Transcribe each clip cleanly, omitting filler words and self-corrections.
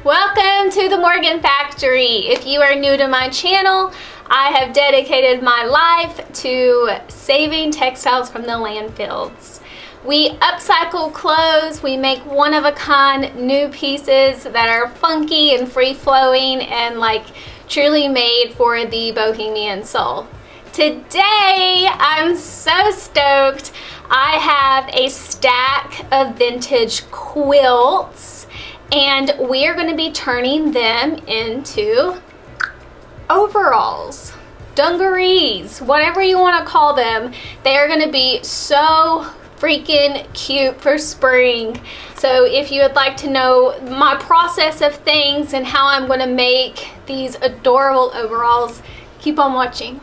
Welcome to the Morgan Factory. If you are new to my channel, I have dedicated my life to saving textiles from the landfills. We upcycle clothes, we make one-of-a-kind new pieces that are funky and free-flowing and like truly made for the bohemian soul. Today, I'm so stoked. I have a stack of vintage quilts and we are going to be turning them into overalls, dungarees, whatever you want to call them. They are going to be so freaking cute for spring. So if you would like to know my process of things and how I'm going to make these adorable overalls, keep on watching.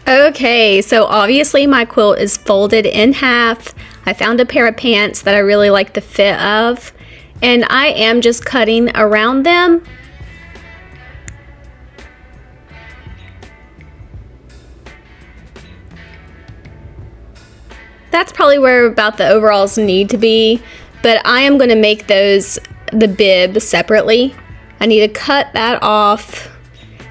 Okay, so obviously my quilt is folded in half. I found a pair of pants that I really like the fit of, and I am just cutting around them. That's probably where about the overalls need to be, but I am going to make those the bib separately. I need to cut that off.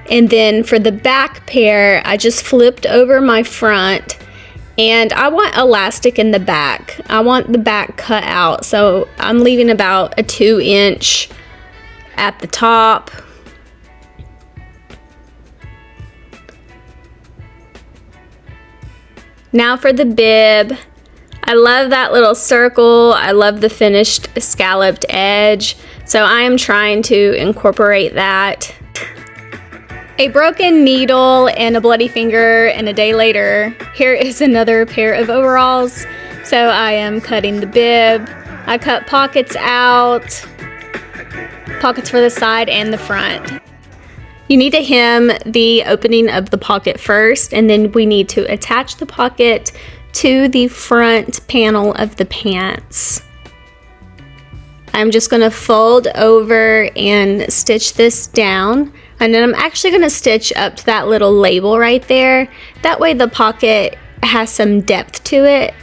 And then for the back pair, I just flipped over my front and I want elastic in the back. I want the back cut out. So I'm leaving about a 2-inch at the top. Now for the bib, I love that little circle. I love the finished scalloped edge. So I am trying to incorporate that. A broken needle and a bloody finger, and a day later, here is another pair of overalls. So I am cutting the bib. I cut pockets out, pockets for the side and the front. You need to hem the opening of the pocket first, and then we need to attach the pocket to the front panel of the pants. I'm just going to fold over and stitch this down. And then I'm actually going to stitch up to that little label right there. That way the pocket has some depth to it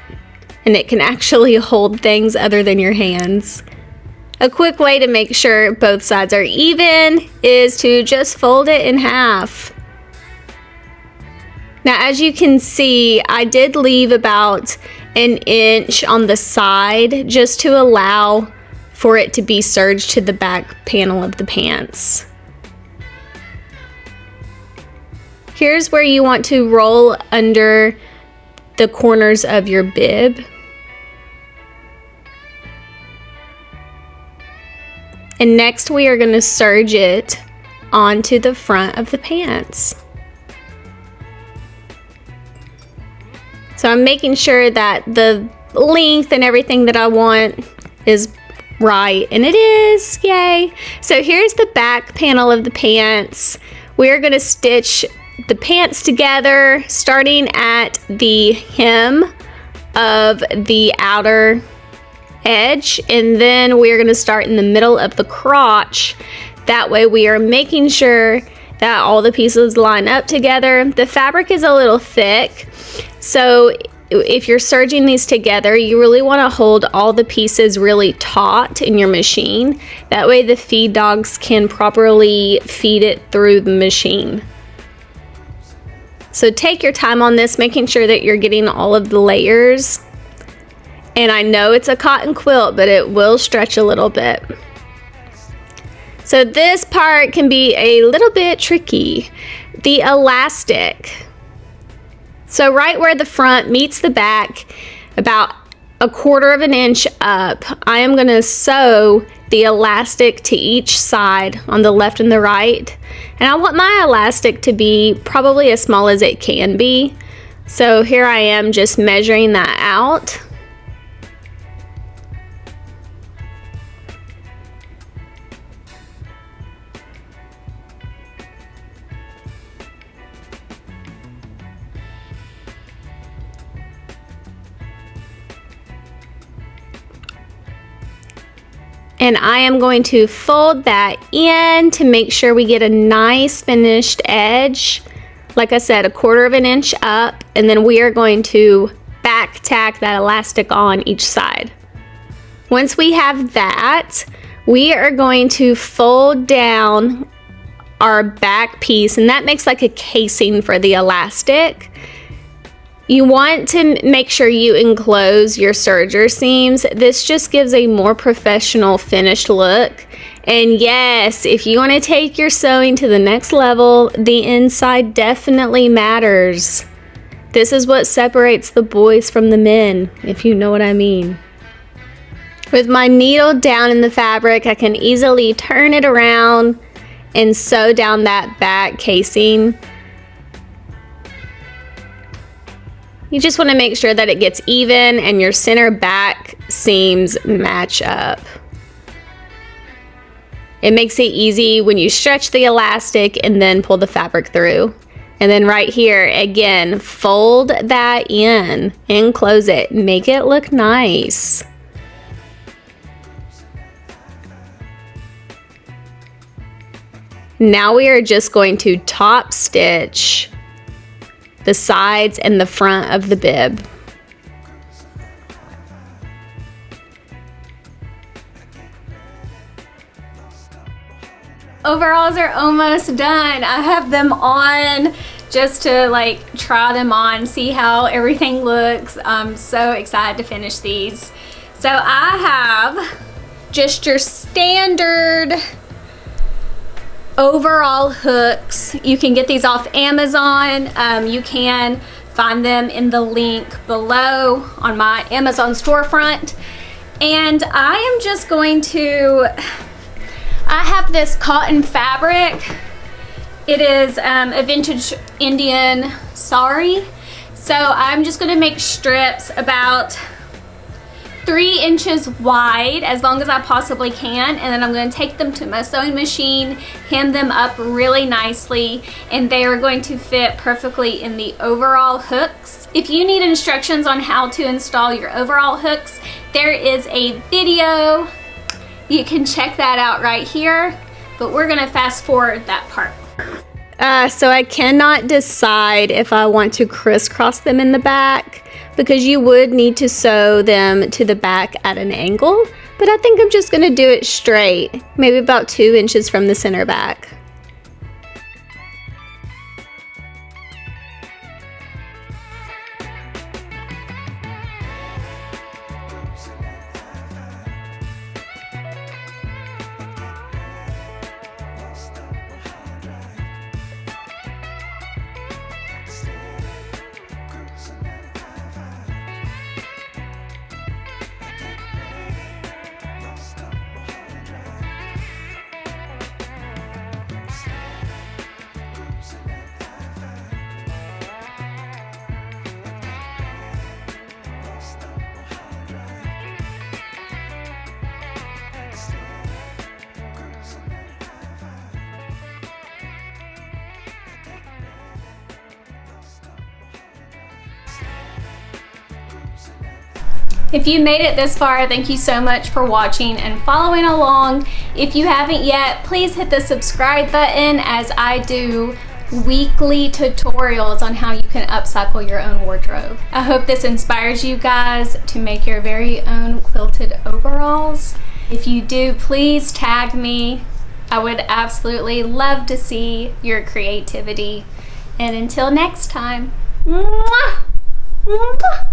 and it can actually hold things other than your hands. A quick way to make sure both sides are even is to just fold it in half. Now, as you can see, I did leave about 1 inch on the side just to allow for it to be serged to the back panel of the pants. Here's where you want to roll under the corners of your bib. And next we are going to serge it onto the front of the pants. So I'm making sure that the length and everything that I want is right, and it is, yay! So here's the back panel of the pants. We're going to stitch the pants together starting at the hem of the outer edge, and then we're going to start in the middle of the crotch. That way we are making sure that all the pieces line up together. The fabric is a little thick, so if you're serging these together, you really want to hold all the pieces really taut in your machine. That way the feed dogs can properly feed it through the machine. So take your time on this, making sure that you're getting all of the layers. And I know it's a cotton quilt, but it will stretch a little bit. So this part can be a little bit tricky. The elastic. So right where the front meets the back, about 1/4 inch up, I am going to sew the elastic to each side on the left and the right. And I want my elastic to be probably as small as it can be. So here I am just measuring that out. And I am going to fold that in to make sure we get a nice finished edge. Like I said, 1/4 inch up, and then we are going to back tack that elastic on each side. Once we have that, we are going to fold down our back piece, and that makes like a casing for the elastic. You want to make sure you enclose your serger seams. This just gives a more professional finished look. And yes, if you want to take your sewing to the next level, the inside definitely matters. This is what separates the boys from the men, if you know what I mean. With my needle down in the fabric, I can easily turn it around and sew down that back casing. You just want to make sure that it gets even and your center back seams match up. It makes it easy when you stretch the elastic and then pull the fabric through. And then right here, again, fold that in and close it. Make it look nice. Now we are just going to top stitch the sides and the front of the bib. Overalls are almost done. I have them on just to like try them on, see how everything looks. I'm so excited to finish these. So I have just your standard overall hooks. You can get these off Amazon. You can find them in the link below on my Amazon storefront. And I am just going to, I have this cotton fabric. It is a vintage Indian sari. So I'm just gonna make strips about 3 inches wide, as long as I possibly can, and then I'm going to take them to my sewing machine, hem them up really nicely, and they are going to fit perfectly in the overall hooks. If you need instructions on how to install your overall hooks, there is a video. You can check that out right here, but we're going to fast forward that part. So I cannot decide if I want to crisscross them in the back, because you would need to sew them to the back at an angle, but I think I'm just going to do it straight, maybe about 2 inches from the center back. If you made it this far, thank you so much for watching and following along. If you haven't yet, please hit the subscribe button, as I do weekly tutorials on how you can upcycle your own wardrobe. I hope this inspires you guys to make your very own quilted overalls. If you do, please tag me. I would absolutely love to see your creativity. And until next time, mwah, mwah.